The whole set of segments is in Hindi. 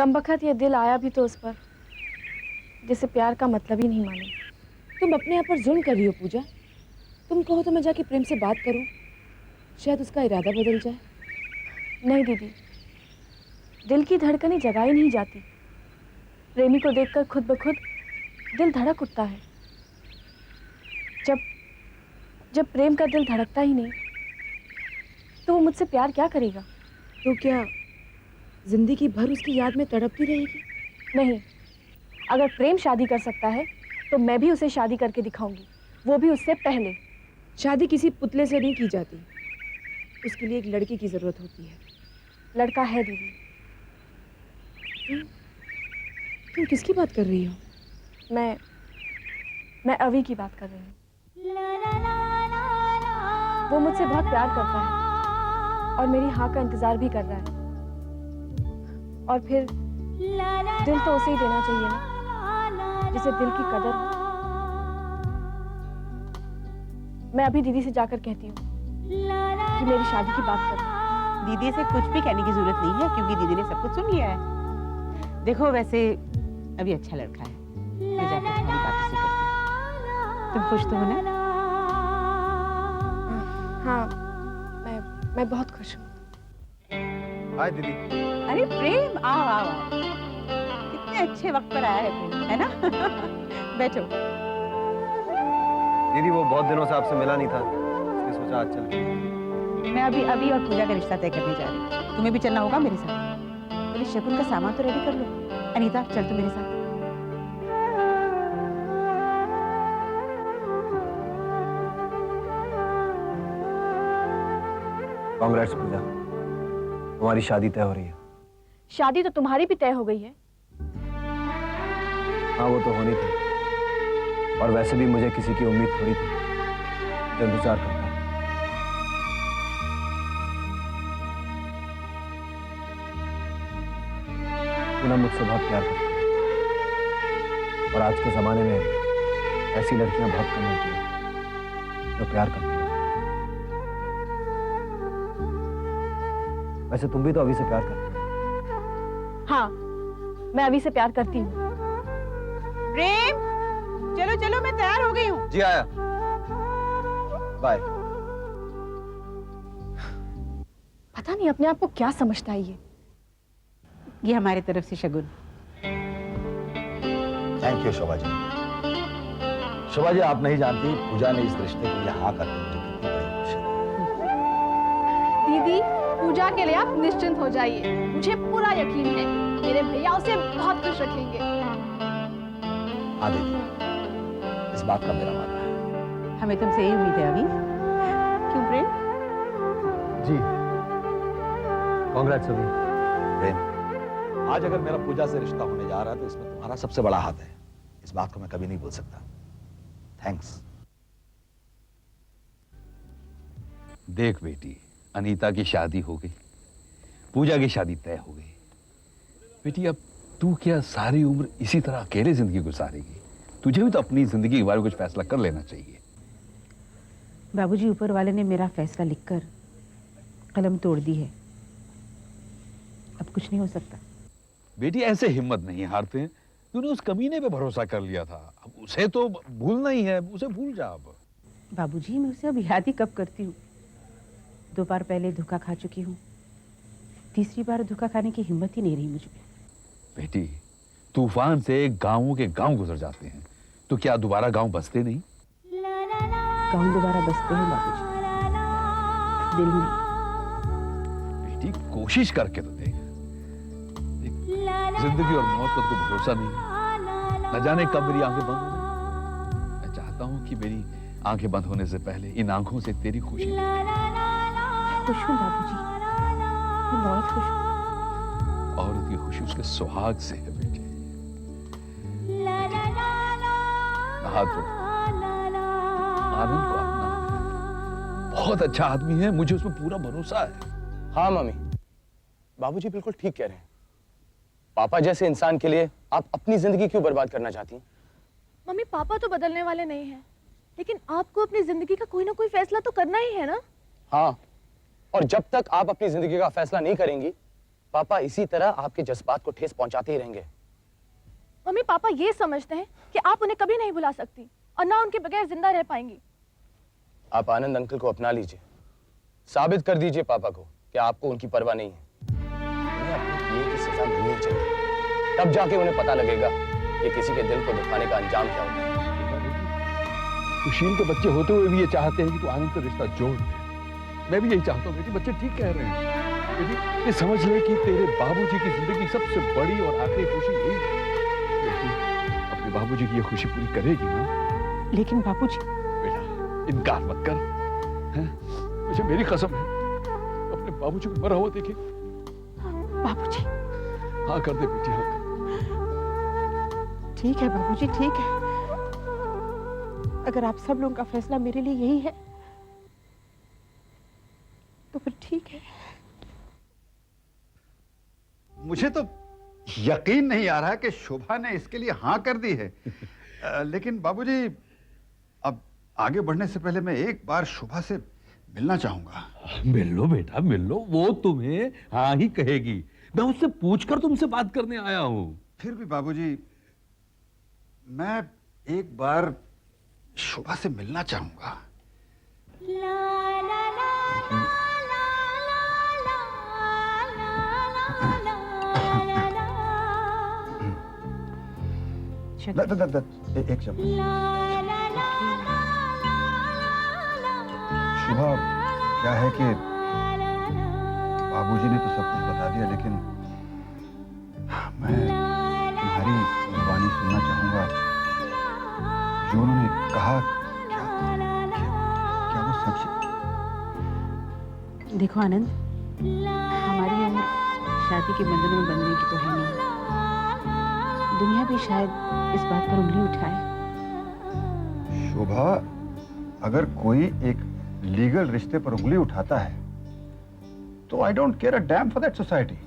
कमबख्त ये दिल आया भी तो उस पर जिसे प्यार का मतलब ही नहीं माने। तुम अपने आप पर जुल्म कर रही हो पूजा। तुम कहो तो मैं जाके प्रेम से बात करूं, शायद उसका इरादा बदल जाए। नहीं दीदी, दिल की धड़कनें जगाई नहीं जाती। प्रेमी को देखकर खुद ब खुद दिल धड़क उठता है। जब प्रेम का दिल धड़कता ही नहीं तो वो मुझसे प्यार क्या करेगा? तो क्या जिंदगी भर उसकी याद में तड़पती रहेगी? नहीं, अगर प्रेम शादी कर सकता है तो मैं भी उसे शादी करके दिखाऊंगी, वो भी उससे पहले। शादी किसी पुतले से नहीं की जाती, उसके लिए एक लड़की की जरूरत होती है। लड़का है दीदी। तुम किसकी बात कर रही हो? मैं अवी की बात कर रही हूँ। वो मुझसे बहुत प्यार करता है और मेरी हाँ का इंतजार भी कर रहा है। और फिर दिल तो उसे ही देना चाहिए ना, जिसे दिल की कदर हो। मैं अभी दीदी से जाकर कहती हूँ कि मेरी शादी की बात कर। दीदी से कुछ भी कहने की जरूरत नहीं है, क्योंकि दीदी ने सब कुछ सुन लिया है। देखो वैसे अभी अच्छा लड़का है, मैं जाकर तुम्हारी बात उसे करती हूँ। तुम खुश तो हो ना? हाँ, मैं बहुत खुश हूँ। हाय दीदी। अरे प्रेम, आओ आओ आओ। कितने अच्छे वक्त पर आया है प्रेम, है ना? बैठो। दीदी वो बहुत दिनों से आपसे मिला नहीं था, इसलिए सोचा आज चल के। मैं अभी और पूजा का रिश्ता तय करने जा रही हूँ। तुम्हें भी चलना होगा मेरे साथ। पहले शगुन का सामान तो रेडी कर लो। अनीता चल तू मेरे साथ। कांग्रेट्स पूजा, तुम्हारी शादी तय हो रही है। शादी तो तुम्हारी भी तय हो गई है। हाँ वो तो होनी थी, और वैसे भी मुझे किसी की उम्मीद थोड़ी थी जो इंतजार करता। पूनम मुझसे बहुत प्यार करती है, और आज के जमाने में ऐसी लड़कियां बहुत कम होती हैं जो प्यार करती हैं। वैसे तुम भी तो अभी से प्यार करती हो। हाँ, मैं अभी से प्यार करती हूँ। प्रेम, चलो चलो मैं तैयार हो गई हूँ। जी आया। बाय। पता नहीं अपने आप को क्या समझता है ये हमारी तरफ से शगुन। Thank you Shobha ji. शोभा जी आप नहीं जानती, पूजा ने इस रिश्ते के लिए हाँ करके मुझे कितनी बड़ी खुशी दी। दीदी, पूजा के लिए आप निश्चिंत हो जाइए, मुझे पूरा यकीन है मेरे भैया उसे बहुत खुश रखेंगे। हाँ दीदी, इस बात का मेरा मानना है। हमें तुमसे यही उम्मीद है अभी। क्यों प्रेम? जी कांग्रेट्स अभी। प्रेम, आज अगर मेरा पूजा से रिश्ता होने जा रहा है तो इसमें तुम्हारा सबसे बड़ा हाथ है। इस बात को मैं कभी नहीं भूल सकता। थैंक्स। देख बेटी, अनीता की शादी हो गई, पूजा की शादी तय हो गई। बेटी अब तू क्या सारी उम्र इसी तरह अकेले जिंदगी गुजारेगी? तुझे भी तो अपनी जिंदगी के बारे में कुछ फैसला कर लेना चाहिए। बाबूजी, ऊपर वाले ने मेरा फैसला लिखकर कलम तोड़ दी है, अब कुछ नहीं हो सकता। बेटी ऐसे हिम्मत नहीं हारते हैं। तूने उस कमीने पे भरोसा कर लिया था, अब उसे तो भूलना ही है, उसे भूल जा अब। बाबूजी, मैं उसे अब याद ही कब करती हूँ? 2 बार पहले धोखा खा चुकी हूँ, तीसरी बार धोखा खाने की हिम्मत ही नहीं रही मुझ में। बेटी, तूफान से गांवों के गांव गुजर जाते हैं, तो क्या दोबारा गांव बसते नहीं? गांव दोबारा बसते हैं बाबूजी, दिल में। बेटी कोशिश करके तो देख। जिंदगी और मौत का तो भरोसा नहीं है, न जाने कब मेरी आंखें बंद हो जाए। मैं चाहता हूं कि मेरी आंखें बंद होने से पहले इन आंखों से तेरी खुशी दिखे। खुश हूँ बाबूजी, मैं बहुत खुश हूँ। औरत की खुशी उसके सुहाग से है बेटी। हाथ जोड़, आनंद को अपना, बहुत अच्छा आदमी है, मुझे उसमें पूरा भरोसा है। हाँ मम्मी, बाबूजी बिल्कुल ठीक कह रहे हैं। पापा जैसे इंसान के लिए आप अपनी जिंदगी क्यों बर्बाद करना चाहती हैं? मम्मी, पापा तो बदलने वाले नहीं हैं, लेकिन आपको अपनी जिंदगी का कोई ना कोई फैसला तो करना ही है ना। हाँ, और जब तक आप अपनी जिंदगी का फैसला नहीं करेंगी पापा इसी तरह आपके जज्बात को ठेस पहुंचाते ही रहेंगे। मम्मी पापा ये समझते हैं कि आप उन्हें कभी नहीं भुला सकती और ना उनके बगैर जिंदा रह पाएंगी। आप आनंद अंकल को अपना लीजिए, साबित कर दीजिए पापा को कि आपको उनकी परवाह नहीं है। उन्हें अपने किए की सजा मिलनी चाहिए, तब जाके उन्हें पता लगेगा कि किसी के दिल को दुखाने का अंजाम क्या होता है। सुशील के बच्चे होते हुए भी ये चाहते हैं कि तू आनंद का रिश्ता जोड़ दे। मैं भी यही चाहता हूँ बेटी, बच्चे ठीक कह रहे हैं। बेटी ये समझ ले कि तेरे बाबूजी की जिंदगी सबसे बड़ी और आखिरी खुशी यही है। बेटी अपने बाबूजी की ये खुशी पूरी करेगी ना? लेकिन बापूजी। बेटा इनकार मत कर, हैं? मुझे मेरी कसम है, अपने बाबूजी को मरा हुआ देखे। बापूजी। हाँ कर दे बेटी, हाँ। ठीक है बाबूजी, ठीक है। अगर आप सब लोगों का फैसला मेरे लिए यही है तो फिर ठीक है। मुझे तो यकीन नहीं आ रहा कि शोभा ने इसके लिए हाँ कर दी है। लेकिन बाबूजी, अब आगे बढ़ने से पहले मैं एक बार शोभा से मिलना चाहूंगा। मिल लो बेटा, मिल लो, वो तुम्हें हाँ ही कहेगी। मैं उससे पूछकर तुमसे बात करने आया हूं। फिर भी बाबूजी, मैं एक बार शोभा से मिलना चाहूंगा। एक शब्द। शोभा, क्या है कि बाबूजी ने तो सब कुछ बता दिया, लेकिन मैं तुम्हारी जुबानी सुनना चाहूंगा। जो उन्होंने कहा, क्या वो सच है? देखो आनंद, हमारी उम्र शादी के बंधन में बंधने की तो है नहीं। दुनिया भी शायद इस बात पर उंगली उठाए। शोभा, अगर कोई एक लीगल रिश्ते पर उंगली उठाता है तो I don't care a dam for that society.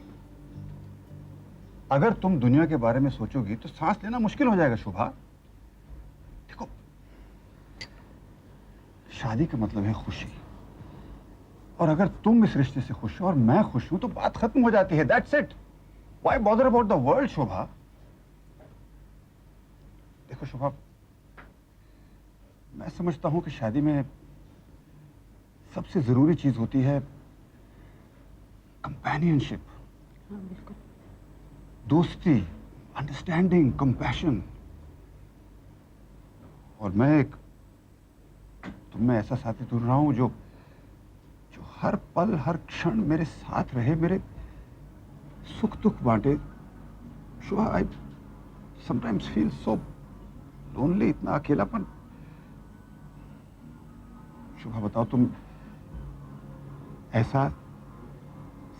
अगर तुम दुनिया के बारे में सोचोगी तो सांस लेना मुश्किल हो जाएगा। शोभा देखो, शादी का मतलब है खुशी, और अगर तुम इस रिश्ते से खुश हो और मैं खुश हूं तो बात खत्म हो जाती है। That's it. Why bother about the world? Shobha देखो शोभा, मैं समझता हूं कि शादी में सबसे जरूरी चीज होती है कंपेनियनशिप। हाँ बिल्कुल। दोस्ती, अंडरस्टैंडिंग, कंपैशन। और मैं एक तुम में ऐसा साथी ढूंढ रहा हूं जो हर पल हर क्षण मेरे साथ रहे, मेरे सुख दुख बांटे। Shobha, I sometimes feel so lonely, इतना अकेलापन। शोभा बताओ, तुम ऐसा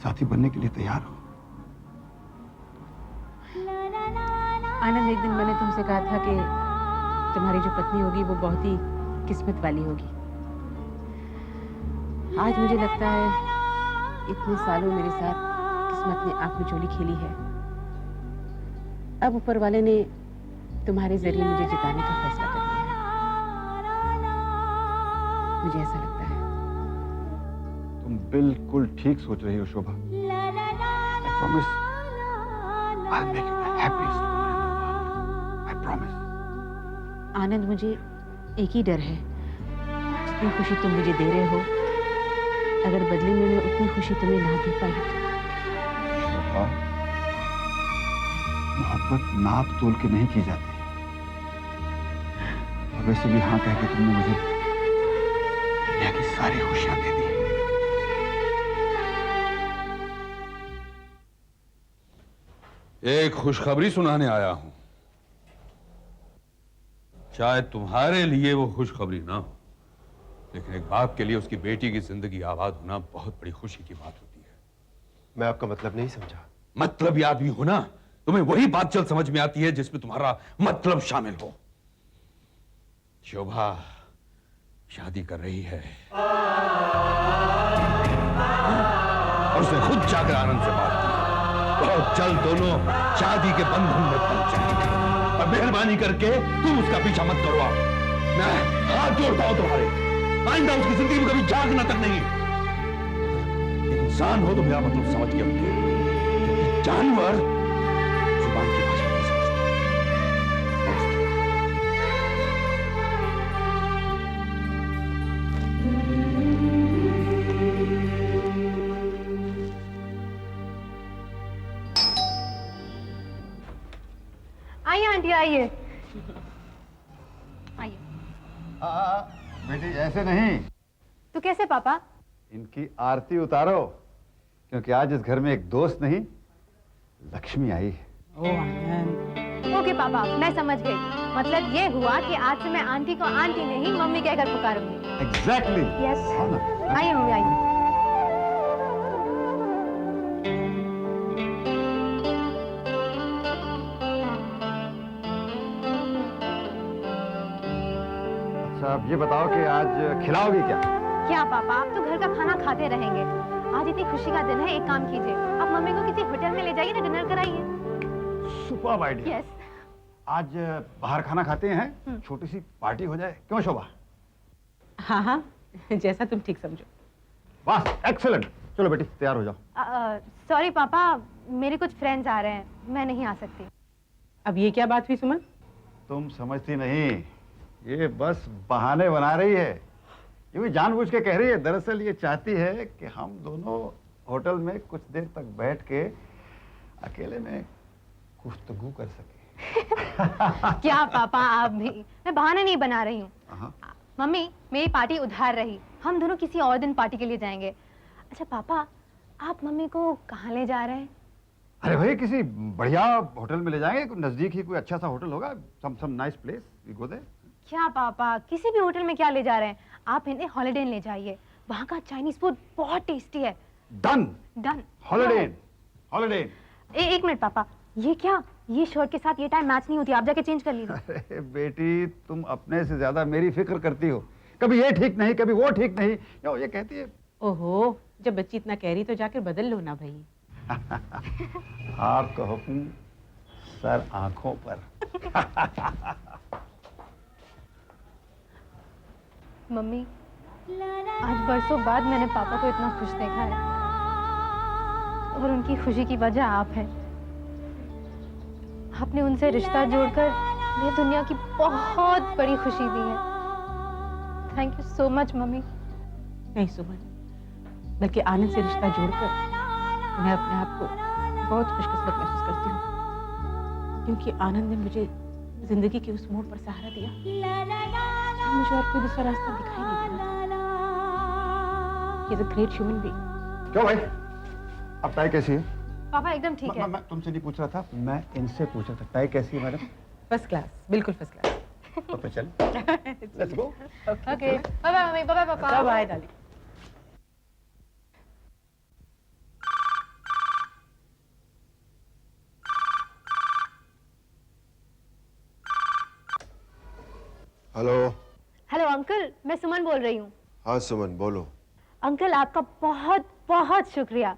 साथी बनने के लिए तैयार हो? आनंद, एक दिन मैंने तुमसे कहा था कि तुम्हारी जो पत्नी होगी वो बहुत ही किस्मत वाली होगी। आज मुझे लगता है इतने सालों मेरे साथ किस्मत ने आंख मिचोली खेली है। अब ऊपर वाले ने तुम्हारे जरिए मुझे जिताने का फैसला कर लिया है। मुझे ऐसा लगता है। तुम बिल्कुल ठीक सोच रही हो शोभा। I promise I'll make you the happiest woman in the world. I promise. आनंद, मुझे एक ही डर है, जितनी खुशी तुम मुझे दे रहे हो, अगर बदले में मैं उतनी खुशी तुम्हें ना दे पाई तो। शोभा, मोहब्बत नाप तोल के नहीं की जाती। और वैसे भी हाँ कह के तुमने मुझे दुनिया की सारी खुशियां दे दी। एक खुशखबरी सुनाने आया हूं। शायद तुम्हारे लिए वो खुशखबरी ना हो, लेकिन एक बाप के लिए उसकी बेटी की जिंदगी आबाद होना बहुत बड़ी खुशी की बात होती है। मैं आपका मतलब नहीं समझा। मतलब याद भी हो ना, तुम्हें वही बात जल्द समझ में आती है जिसमें तुम्हारा मतलब शामिल हो। शोभा शादी कर रही है और उसने खुद जाकर आनंद से बात की। बहुत जल्द दोनों शादी के बंधन में बंध जाएंगे। और मेहरबानी करके तुम उसका पीछा मत करवाओ। मैं हाथ जोड़ता हूं तुम्हारे, आइंदा उसकी जिंदगी में कभी झांकना तक नहीं। एक इंसान हो तो मेरा मतलब समझ के होंगे। जानवर जुबान की भाषा नहीं समझते। आइए आंटी आइए। आइए। बेटी ऐसे नहीं, तो कैसे पापा? इनकी आरती उतारो, क्योंकि आज इस घर में एक दोस्त नहीं, लक्ष्मी आई है। ओ आनंद, ओके पापा, मैं समझ गई। मतलब ये हुआ कि आज से मैं आंटी को आंटी नहीं मम्मी कहकर पुकारूंगी। एग्जैक्टली। यस। हाँ ना? आइए मम्मी आइए। अच्छा, अब ये बताओ कि आज खिलाओगी क्या? क्या पापा, आप तो घर का खाना खाते रहेंगे। आज इतनी खुशी का दिन है, एक काम कीजिए, आप मम्मी को किसी होटल में ले जाइए ना, डिनर कराइए। Superb idea. यस। आज बाहर खाना खाते हैं, छोटी सी पार्टी हो जाए, क्यों शोभा? हाँ हाँ, जैसा तुम ठीक समझो। बस एक्सीलेंट। चलो बेटी तैयार हो जाओ। सॉरी पापा, मेरे कुछ फ्रेंड्स आ रहे हैं, मैं नहीं आ सकती। अब ये क्या बात हुई सुमन? तुम समझती नहीं, ये बस बहाने बना रही है। ये भी जानबूझ के कह रही है। दरअसल ये चाहती है कि हम दोनों होटल में कुछ देर तक बैठ के अकेले में गुफ्तगू कर सके। क्या पापा आप भी, मैं बहाना नहीं बना रही हूँ। हाँ। मम्मी, मेरी पार्टी उधार रही, हम दोनों किसी और दिन पार्टी के लिए जाएंगे। अच्छा पापा, आप मम्मी को कहाँ ले जा रहे हैं? अरे भाई, किसी बढ़िया होटल में ले जाएंगे, नजदीक ही कोई अच्छा सा होटल होगा, some nice place, we go there. क्या पापा, किसी भी होटल में क्या ले जा रहे हैं? आप इन्हें हॉलिडे इन ले जाइए, वहाँ का चाइनीज फूड बहुत टेस्टी है। डन। डन। हॉलिडे इन, हॉलिडे इन। एक मिनट पापा, ये क्या, ये शर्ट के साथ ये टाई मैच नहीं होती, आप जाके चेंज कर लीजिए। अरे बेटी, तुम अपने से ज्यादा मेरी फिक्र करती हो। कभी ये ठीक नहीं, कभी वो ठीक नहीं, क्यों ये कहती है। ओहो, जब बच्ची इतना कह रही तो जाकर बदल लो ना भाई। आपका हुक्म सर आंखों पर। मम्मी, आज बरसों बाद मैंने पापा को इतना खुश देखा है, और उनकी खुशी की वजह आप हैं। आपने उनसे रिश्ता जोड़कर मुझे दुनिया की बहुत बड़ी खुशी दी है। Thank you so much mummy. नहीं सुमन, बल्कि आनंद से रिश्ता जोड़कर मैं अपने आप को बहुत खुशकिस्मत महसूस करती हूँ, क्योंकि आनंद ने मुझे जिंदगी के उस मोड़ पर सहारा दिया। मुझे और कोई दूसरा रास्ता दिखाई नहीं दिया। He is a great human being. क्यों भाई, अब टाई कैसी है? पापा एकदम ठीक है। मैं तुमसे नहीं पूछ रहा था, मैं इनसे पूछ रहा था, टाई कैसी है मैडम? फर्स्ट क्लास, बिल्कुल फर्स्ट क्लास। तो चल, let's go. Okay, bye bye mummy, bye bye papa. Bye darling. Hello. Hello uncle, मैं सुमन बोल रही हूँ। हाँ सुमन, बोलो। अंकल, आपका बहुत बहुत शुक्रिया।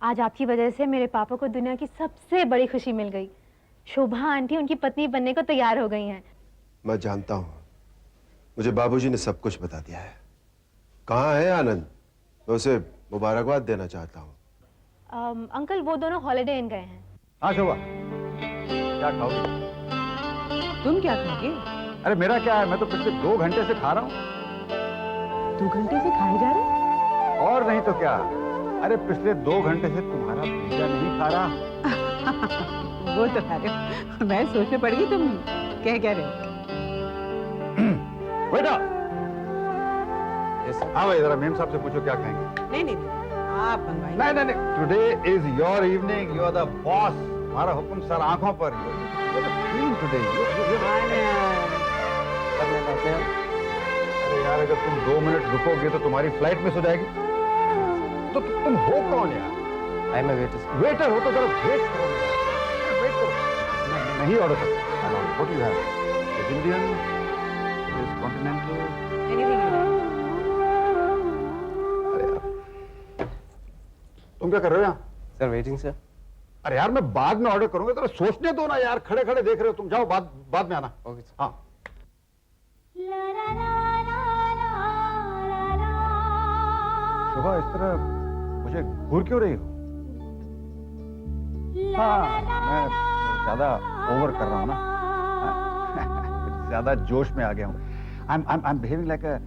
आज आपकी वजह से मेरे पापा को दुनिया की सबसे बड़ी खुशी मिल गई। शोभा आंटी उनकी पत्नी बनने को तैयार हो गई हैं। मैं जानता हूँ, मुझे बाबूजी ने सब कुछ बता दिया है। कहाँ है आनंद? मैं उसे मुबारकबाद देना चाहता हूँ। अंकल, वो दोनों हॉलिडे इन गए हैं। हाँ शोभा, क्या खाओगे? तुम क्या खाओगे? अरे मेरा क्या है, मैं तो पिछले 2 घंटे से खा रहा हूँ। 2 घंटे से खाए जा रहे? और नहीं तो क्या। अरे पिछले 2 घंटे से तुम्हारा भतीजा नहीं खा रहा। वो तो खा रहे हो। मैं सोचने पड़ गई तुम क्या रहे हो। बेटा, हाँ भाई, जरा मेम साहब से पूछो क्या खाएंगे। नहीं नहीं, आप बनवाइए। नहीं नहीं नहीं, today is your evening, you are the boss. हमारा हुक्म सर आंखों पर। टुडे अरे यार, अगर तुम 2 मिनट रुकोगे तो तुम्हारी फ्लाइट मिस हो जाएगी। तो तुम हो कौन यार? I am waiter. वेटर हो तो जरा वेट करो यार। वेट करो। नहीं ऑर्डर सकते। What you have? Is Indian, is continental, anything you like. अरे यार, तुम क्या कर रहे हो यहाँ? Sir waiting sir. अरे यार, मैं बाद में ऑर्डर करूंगा, तो सोचने दो ना यार। खड़े खड़े देख रहे हो तुम, जाओ बाद में आना। Okay sir. हाँ। शोभा, इस तरह मुझे घूर क्यों रही हो? हाँ, मैं ज्यादा ओवर कर रहा हूँ ना, ज्यादा जोश में आ गया हूँ। I'm behaving like a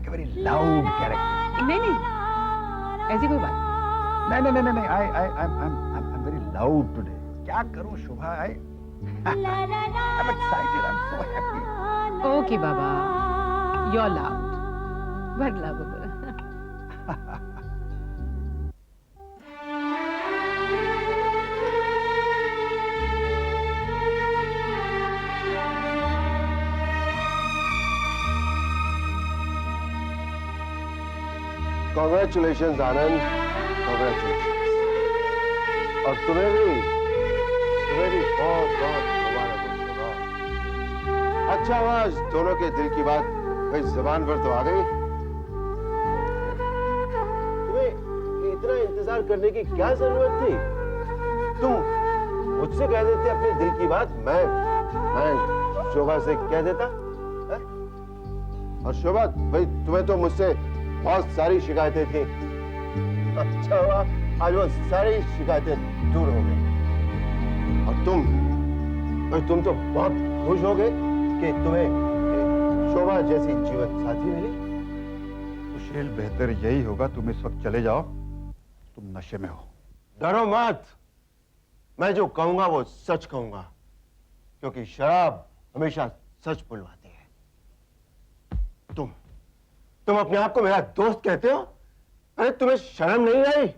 very loud character. नहीं, ऐसी कोई बात नहीं, I'm very loud today. क्या करूँ शोभा? I'm excited. I'm so happy. नहीं। Okay Baba, you're loud, but lovable. Congratulations Anand, congratulations। और तुम्हें भी बहुत बहुत मुबारक हो शोभा। अच्छा हुआ आज दोनों के दिल की बात भाई जबान पर तो आ गई। तुम्हें इतना इंतजार करने की क्या जरूरत थी? तुम मुझसे कह देते अपने दिल की बात, मैं शोभा से कह देता है? और शोभा भाई तुम्हें तो मुझसे बहुत सारी शिकायतें थी। अच्छा हुआ आज वो सारी शिकायतें दूर हो गई। और तुम तो बहुत खुश हो गए कि तुम्हें शोभा जैसी जीवन साथी मिली। सुशील, बेहतर यही होगा तुम इस वक्त चले जाओ, तुम नशे में हो। डरो मत, मैं जो कहूंगा वो सच कहूंगा, क्योंकि शराब हमेशा सच बुलवाती है। तुम अपने आप को मेरा दोस्त कहते हो? अरे तुम्हें शर्म नहीं आई?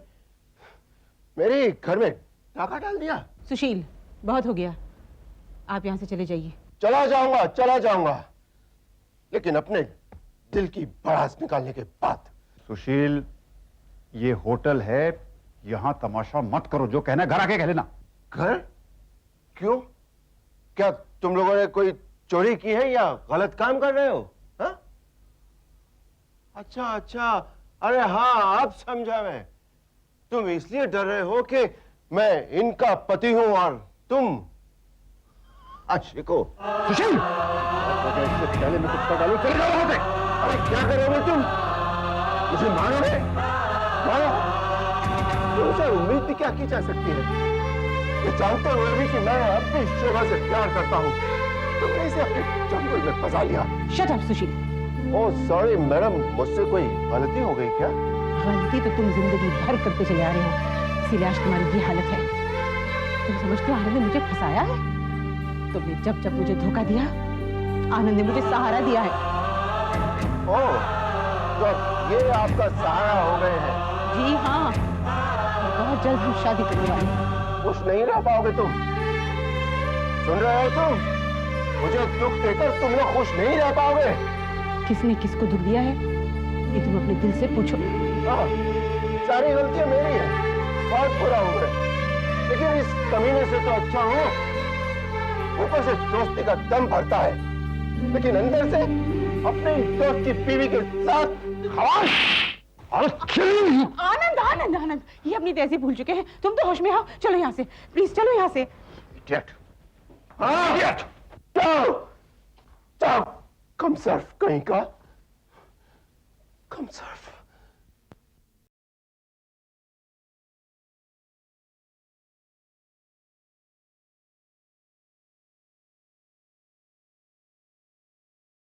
मेरे घर में डाका डाल दिया। सुशील, बहुत हो गया, आप यहाँ से चले जाइए। चला जाऊंगा, लेकिन अपने दिल की भड़ास निकालने के बाद। सुशील, ये होटल है, यहां तमाशा मत करो, जो कहना है घर आके कह लेना। घर? क्यों? क्या तुम लोगों ने कोई चोरी की है या गलत काम कर रहे हो? हा? अच्छा, अरे हाँ, अब समझा मैं। तुम इसलिए डर रहे हो कि मैं इनका पति हूं और तुम आशिक हो। सुशील, इससे पहले मैं कुत्ता डालूं, चले जाओ वहां से। अरे क्या करोगे तुम? मुझे मारोगे? मारो। तुमसे उम्मीद भी क्या की जा सकती है? ये जानते हुए भी कि मैं अब भी शोभा से प्यार करता हूँ, तुमने इसे अपने जंगल में फंसा लिया। शट अप सुशील। ओह सॉरी मैडम, मुझसे कोई गलती हो गई क्या? गलती तो तुम जिंदगी भर करते चले आ रहे हो, इसीलिए आज तुम्हारी ये हालत है। तुम समझते हो आनंद ने मुझे फंसाया है? तुमने जब मुझे धोखा दिया, आनंद ने मुझे सहारा दिया है। ओह, तो ये आपका सहारा हो गए हैं? जी हाँ, और बहुत जल्द हम शादी करने वाले हैं। खुश नहीं रह पाओगे तुम, सुन रहे हो तुम? मुझे दुख देकर तुम लोग खुश नहीं रह पाओगे। किसने किसको दुख दिया है, ये तुम अपने दिल से पूछो। हाँ, सारी गलतियां मेरी है, बहुत बुरा हो गए, लेकिन इस कमीने से तो अच्छा हो। ऊपर से दोस्ती का दम भरता है, लेकिन अंदर से अपने दोस्त की बीवी के साथ आनंद आनंद आनंद, ये अपनी तहजीब भूल चुके हैं। तुम तो होश में आओ, चलो यहाँ से, प्लीज चलो यहाँ से। कम सर्फ कहीं का, कम सर्फ।